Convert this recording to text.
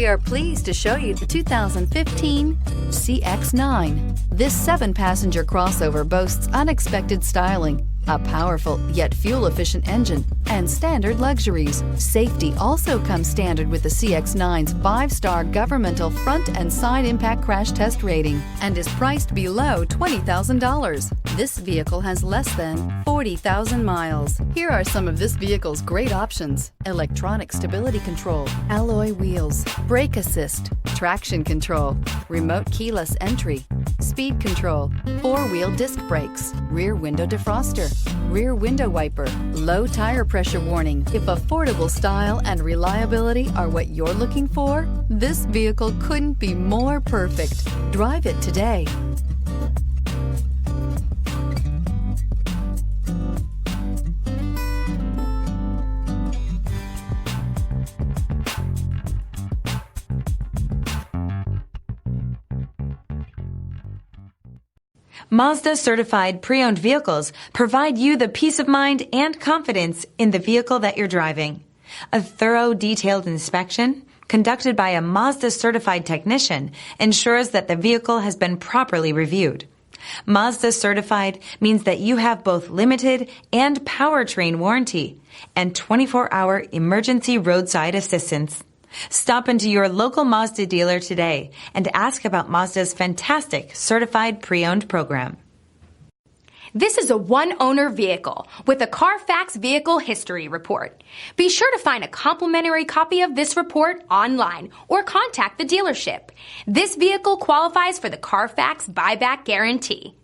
We are pleased to show you the 2015 CX-9. This 7-passenger crossover boasts unexpected styling, a powerful yet fuel-efficient engine, and standard luxuries. Safety also comes standard with the CX-9's 5-star governmental front and side impact crash test rating and is priced below $20,000. This vehicle has less than 40,000 miles. Here are some of this vehicle's great options: electronic stability control, alloy wheels, brake assist, traction control, remote keyless entry, speed control, 4-wheel disc brakes, rear window defroster, rear window wiper, low tire pressure warning. If affordable style and reliability are what you're looking for, this vehicle couldn't be more perfect. Drive it today. Mazda certified pre-owned vehicles provide you the peace of mind and confidence in the vehicle that you're driving. A thorough, detailed inspection conducted by a Mazda certified technician ensures that the vehicle has been properly reviewed. Mazda certified means that you have both limited and powertrain warranty and 24-hour emergency roadside assistance. Stop into your local Mazda dealer today and ask about Mazda's fantastic certified pre-owned program. This is a one-owner vehicle with a Carfax Vehicle History Report. Be sure to find a complimentary copy of this report online or contact the dealership. This vehicle qualifies for the Carfax Buyback Guarantee.